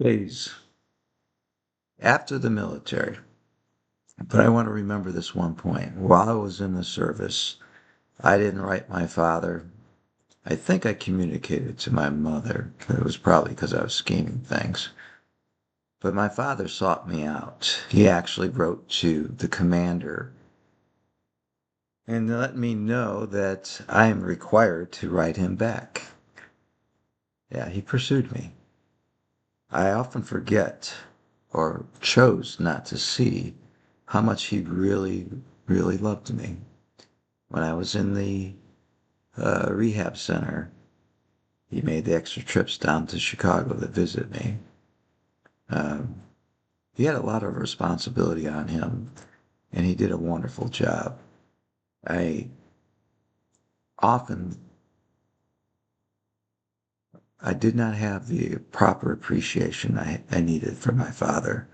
phase after the military. But I want to remember this one point. While I was in the service, I didn't write my father. I think I communicated to my mother. It was probably because I was scheming things. But my father sought me out. He actually wrote to the commander and let me know that I am required to write him back. Yeah, he pursued me. I often forget or chose not to see how much he really, really loved me. When I was in the rehab center, he made the extra trips down to Chicago to visit me. Um, he had a lot of responsibility on him, and he did a wonderful job. I often I did not have the proper appreciation I needed from my father,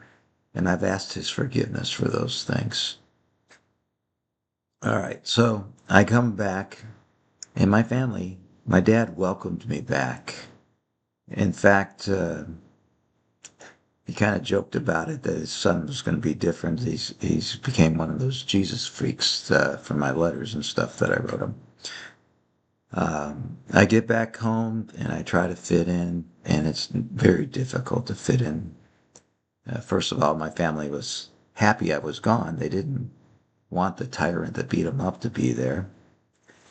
and I've asked his forgiveness for those things. All right, so I come back, and my family, my dad welcomed me back. In fact, he kind of joked about it that his son was going to be different. He's became one of those Jesus freaks from my letters and stuff that I wrote him. I get back home and I try to fit in, and it's very difficult to fit in. First of all, my family was happy I was gone. They didn't want the tyrant that beat them up to be there.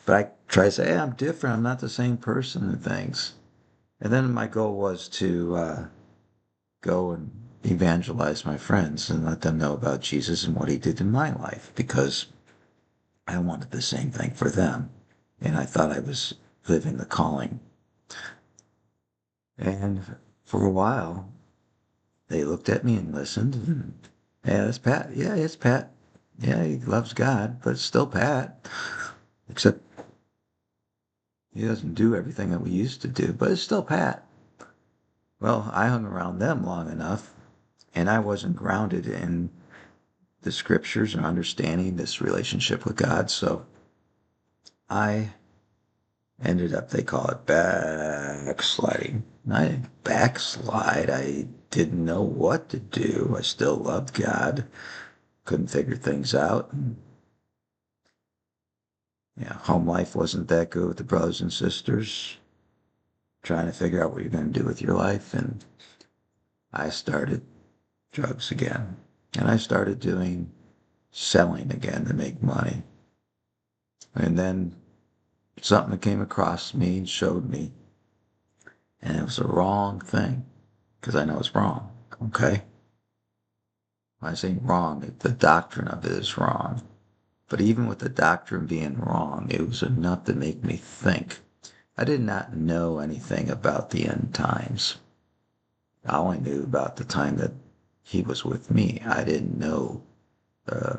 But I try to say, hey, I'm different. I'm not the same person and things. And then my goal was to go and evangelize my friends and let them know about Jesus and what he did in my life because I wanted the same thing for them. And I thought I was living the calling. And for a while, they looked at me and listened. And, yeah, that's Pat. Yeah, it's Pat. Yeah, he loves God, but it's still Pat. Except he doesn't do everything that we used to do, but it's still Pat. Well, I hung around them long enough, and I wasn't grounded in the scriptures or understanding this relationship with God, so I ended up, they call it backsliding. I didn't backslide. I didn't know what to do. I still loved God. Couldn't figure things out. Yeah, home life wasn't that good with the brothers and sisters. Trying to figure out what you're going to do with your life. And I started drugs again. And I started doing selling again to make money. And then something came across me and showed me. And it was the wrong thing. Because I know it's wrong. Okay? When I say wrong, the doctrine of it is wrong. But even with the doctrine being wrong, it was enough to make me think. I did not know anything about the end times. I only knew about the time that he was with me. I didn't know uh,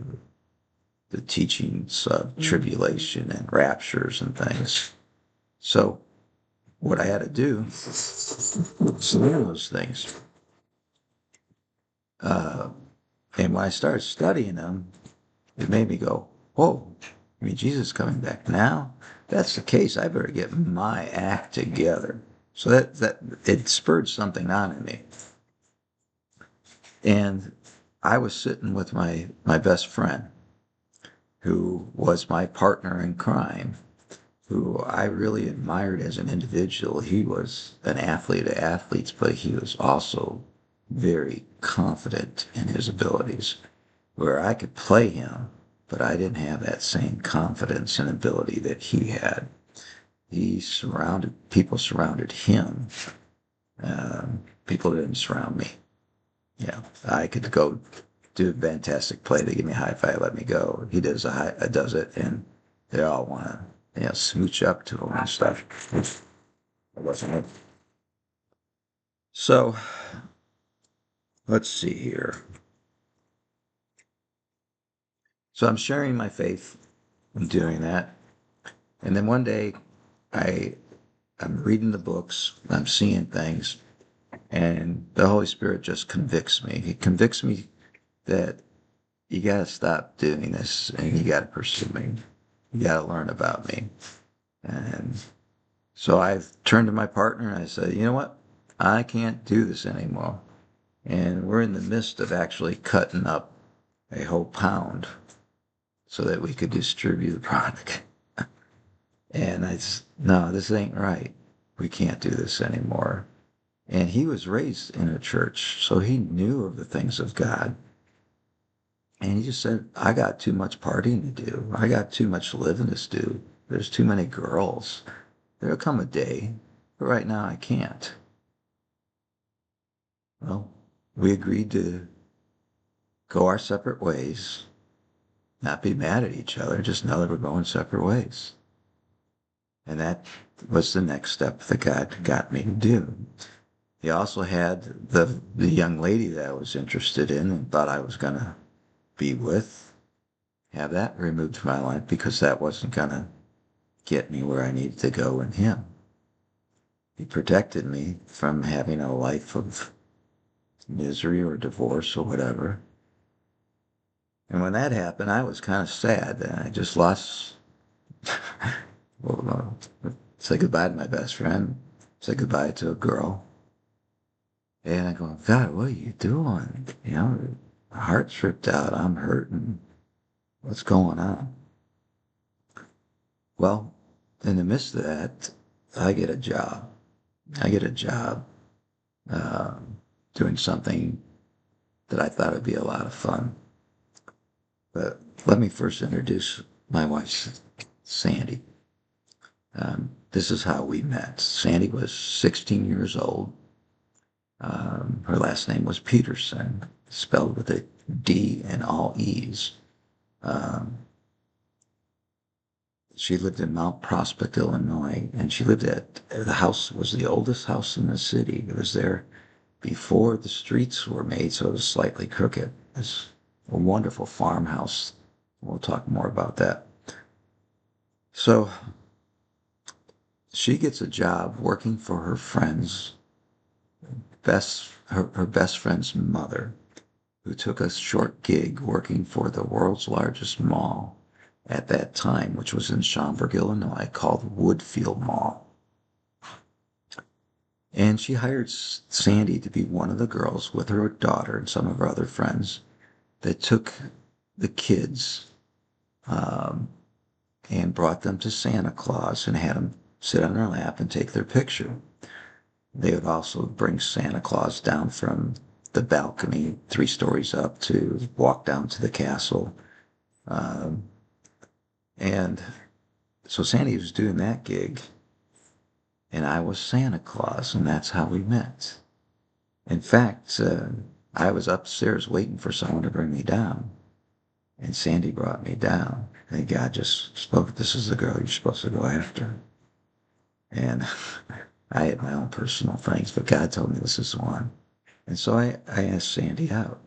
the teachings of tribulation and raptures and things. So what I had to do was learn those things. And when I started studying them, it made me go, whoa, I mean, Jesus is coming back now? If that's the case, I better get my act together. So that it spurred something on in me. And I was sitting with my best friend, who was my partner in crime, who I really admired as an individual. He was an athlete of athletes, but he was also very confident in his abilities, where I could play him, but I didn't have that same confidence and ability that he had. People surrounded him. People didn't surround me. Yeah, I could go do a fantastic play. They give me a high five, let me go. He does it, and they all want to, smooch up to him and stuff. It wasn't it. So let's see here. So I'm sharing my faith in doing that, and then one day, I I'm reading the books, I'm seeing things, and the Holy Spirit just convicts me. He convicts me that you got to stop doing this and you got to pursue me. You got to learn about me. And so I turned to my partner and I said, you know what? I can't do this anymore. And we're in the midst of actually cutting up a whole pound so that we could distribute the product. And I just, no, this ain't right. We can't do this anymore. And he was raised in a church, so he knew of the things of God. And he just said, I got too much partying to do. I got too much living to do. There's too many girls. There'll come a day, but right now I can't. Well, we agreed to go our separate ways, not be mad at each other, just know that we're going separate ways. And that was the next step that God got me to do. He also had the young lady that I was interested in and thought I was going to be with, have that removed from my life because that wasn't going to get me where I needed to go in him. He protected me from having a life of misery or divorce or whatever. And when that happened, I was kind of sad. I just lost, well, say goodbye to my best friend, say goodbye to a girl. And I go, God, what are you doing? You know, my heart's ripped out. I'm hurting. What's going on? Well, in the midst of that, I get a job. I get a job doing something that I thought would be a lot of fun. But let me first introduce my wife, Sandy. This is how we met. Sandy was 16 years old. Her last name was Peterson, spelled with a D and all E's. She lived in Mount Prospect, Illinois, and she lived at the house was the oldest house in the city. It was there before the streets were made, so it was slightly crooked. It's a wonderful farmhouse. We'll talk more about that. So she gets a job working for her friend's her best friend's mother, who took a short gig working for the world's largest mall at that time, which was in Schaumburg, Illinois, called Woodfield Mall. And she hired Sandy to be one of the girls with her daughter and some of her other friends that took the kids and brought them to Santa Claus and had them sit on their lap and take their picture. They would also bring Santa Claus down from the balcony 3 stories up to walk down to the castle. And so Sandy was doing that gig, and I was Santa Claus, and that's how we met. In fact, I was upstairs waiting for someone to bring me down, and Sandy brought me down. And God just spoke, this is the girl you're supposed to go after. And I had my own personal things, but God told me this is one. And so I asked Sandy out.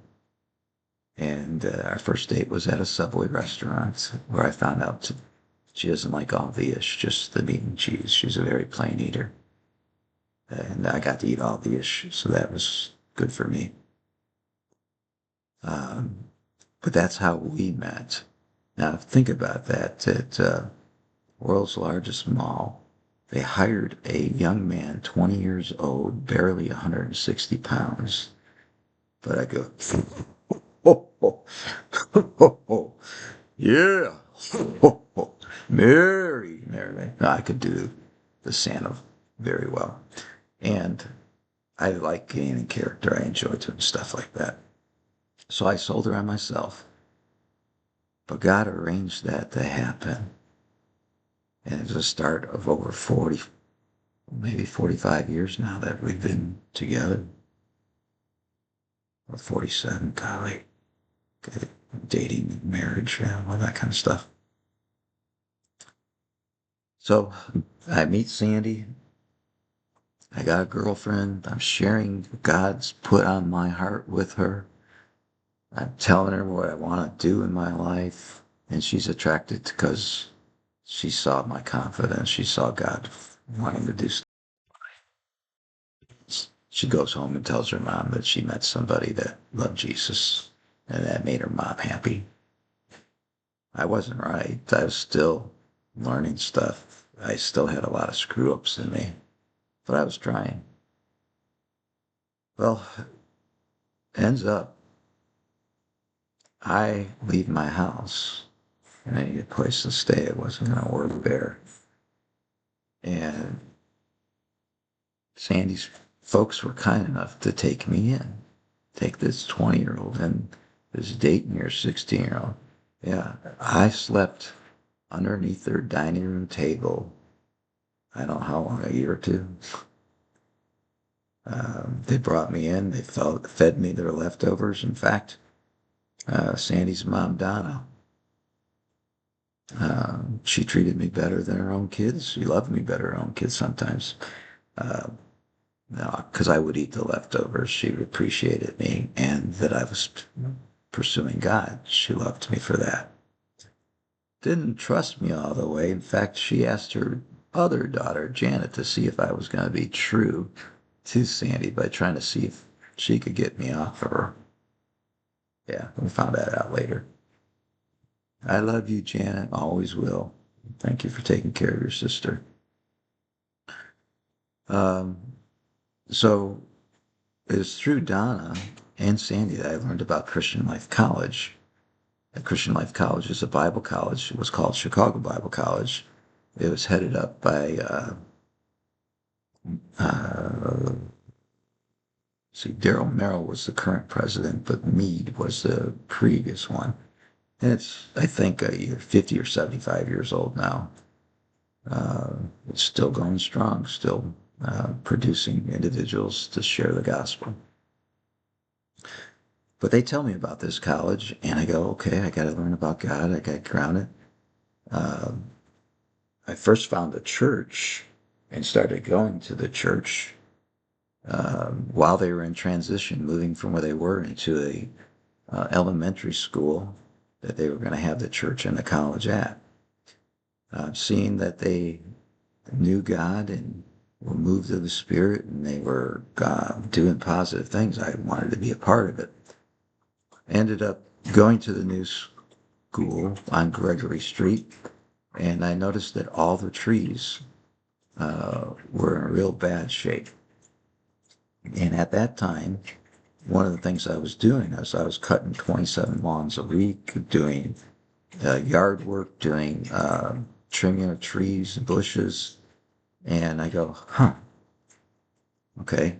And our first date was at a Subway restaurant where I found out she doesn't like all the ish, just the meat and cheese. She's a very plain eater. And I got to eat all the ish, so that was good for me. But that's how we met. Now, think about that. At world's largest mall, they hired a young man, 20 years old, barely 160 pounds. But I go, oh, oh, oh, oh, yeah, oh, oh, Mary. No, I could do the Santa very well. And I like getting in character. I enjoy doing stuff like that. So I sold her on myself. But God arranged that to happen. And it's the start of over 40, maybe 45 years now that we've been together. Or 47, golly. Dating, marriage, all that kind of stuff. So I meet Sandy. I got a girlfriend. I'm sharing God's put on my heart with her. I'm telling her what I want to do in my life. And she's attracted because she saw my confidence. She saw God wanting to do stuff. She goes home and tells her mom that she met somebody that loved Jesus, and that made her mom happy. I wasn't right. I was still learning stuff. I still had a lot of screw-ups in me, but I was trying. Well, ends up, I leave my house and I need a place to stay. It wasn't going to work there. And Sandy's folks were kind enough to take me in. Take this 20-year-old and this dating your 16-year-old. Yeah, I slept underneath their dining room table. I don't know how long, a year or two. They brought me in. They fed me their leftovers. In fact, Sandy's mom, Donna, she treated me better than her own kids. She loved me better than her own kids sometimes. Uh, because I would eat the leftovers. She appreciated me and that I was pursuing God. She loved me for that. Didn't trust me all the way. In fact, she asked her other daughter, Janet, to see if I was going to be true to Sandy by trying to see if she could get me off of her. Yeah, we found that out later. I love you, Janet. Always will. Thank you for taking care of your sister. Um, so it was through Donna and Sandy that I learned about Christian Life College. Christian Life College is a Bible college. It was called Chicago Bible College. It was headed up by, Daryl Merrill was the current president, but Meade was the previous one. And it's, I think, either 50 or 75 years old now. It's still going strong, still producing individuals to share the gospel. But they tell me about this college, and I go, okay, I got to learn about God. I got grounded. I first found a church and started going to the church while they were in transition, moving from where they were into a elementary school that they were going to have the church and the college at. Seeing that they knew God and were moved of the Spirit and they were doing positive things, I wanted to be a part of it. Ended up going to the new school on Gregory Street, and I noticed that all the trees were in real bad shape. And at that time, one of the things I was doing is I was cutting 27 lawns a week, doing yard work, doing trimming of trees and bushes. And I go, okay.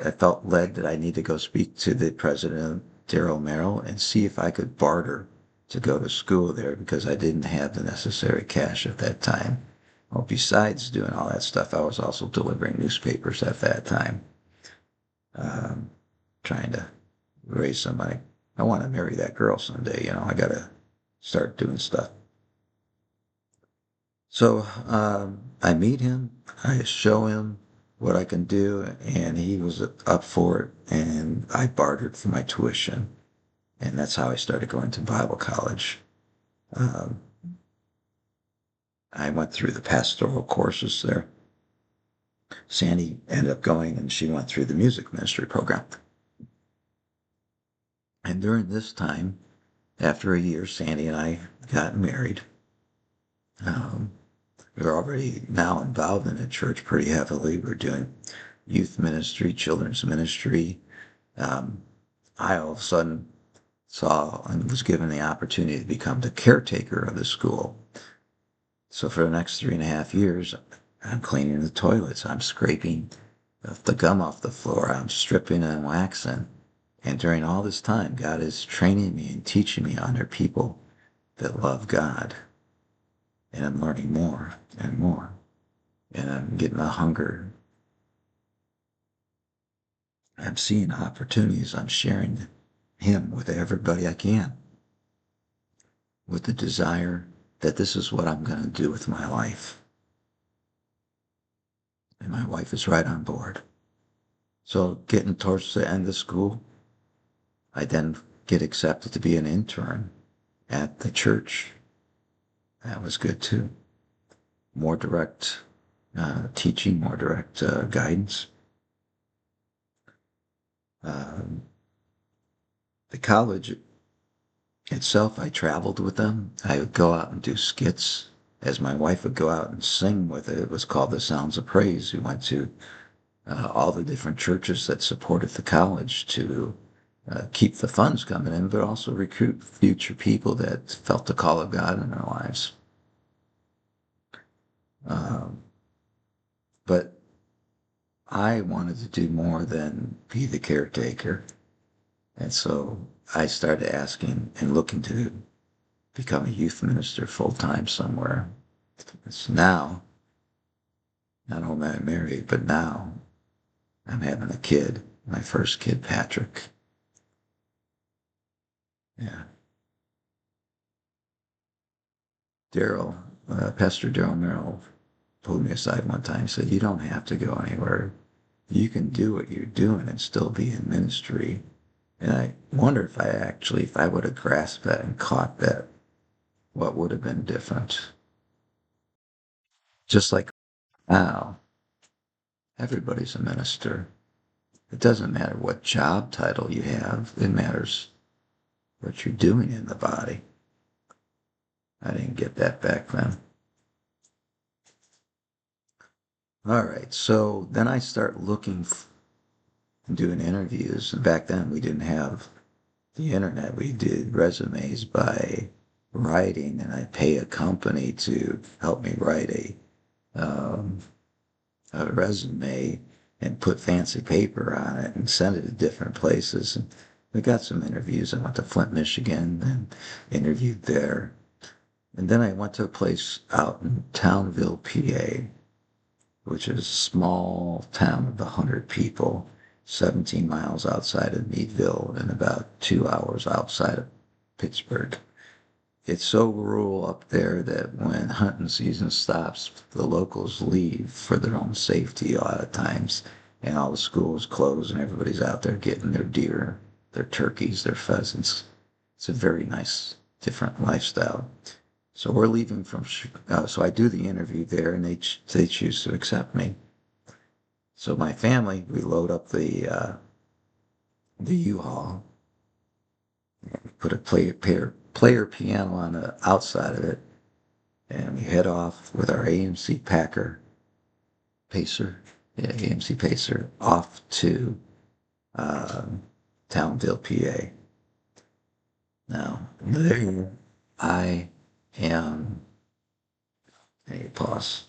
I felt led that I need to go speak to the president, Daryl Merrill, and see if I could barter to go to school there because I didn't have the necessary cash at that time. Well, besides doing all that stuff, I was also delivering newspapers at that time, trying to raise some money. I want to marry that girl someday, you know, I got to start doing stuff. So I meet him, I show him what I can do, and he was up for it, and I bartered for my tuition. And that's how I started going to Bible college. Um, I went through the pastoral courses there. Sandy ended up going and she went through the music ministry program. And during this time, after a year, Sandy and I got married. We were already now involved in the church pretty heavily. We're doing youth ministry, children's ministry. I all of a sudden saw and was given the opportunity to become the caretaker of the school. So for the next 3.5 years, I'm cleaning the toilets, I'm scraping the gum off the floor, I'm stripping and waxing. And during all this time, God is training me and teaching me under people that love God. And I'm learning more and more. And I'm getting a hunger. I'm seeing opportunities. I'm sharing Him with everybody I can, with the desire that this is what I'm going to do with my life. And my wife is right on board. So getting towards the end of school, I then get accepted to be an intern at the church. That was good too. More direct teaching, more direct guidance. The college itself, I traveled with them. I would go out and do skits, as my wife would go out and sing with it. It was called The Sounds of Praise. We went to all the different churches that supported the college to keep the funds coming in, but also recruit future people that felt the call of God in their lives. Um, but I wanted to do more than be the caretaker. And so I started asking and looking to become a youth minister full time somewhere. It's now, not only am I married, but now I'm having a kid, my first kid, Patrick. Yeah. Pastor Daryl Merrill pulled me aside one time and said, "You don't have to go anywhere. You can do what you're doing and still be in ministry." And I wonder if I would have grasped that and caught that, what would have been different. Just like now, everybody's a minister. It doesn't matter what job title you have. It matters what you're doing in the body. I didn't get that back then. All right, so then I start looking and doing interviews. And back then we didn't have the internet. We did resumes by writing, and I pay a company to help me write a resume and put fancy paper on it and send it to different places. And we got some interviews. I went to Flint, Michigan, and interviewed there. And then I went to a place out in Townville, PA, which is a small town of 100 people, 17 miles outside of Meadville and about 2 hours outside of Pittsburgh. It's so rural up there that when hunting season stops, the locals leave for their own safety a lot of times, and all the schools close, and everybody's out there getting their deer, their turkeys, their pheasants. It's a very nice, different lifestyle. So we're leaving from, so I do the interview there, and they choose to accept me. So my family, we load up the U-Haul, put a player piano on the outside of it, and we head off with our AMC Pacer, yeah, AMC Pacer, off to Townville, PA. Now, there I am, hey, pause.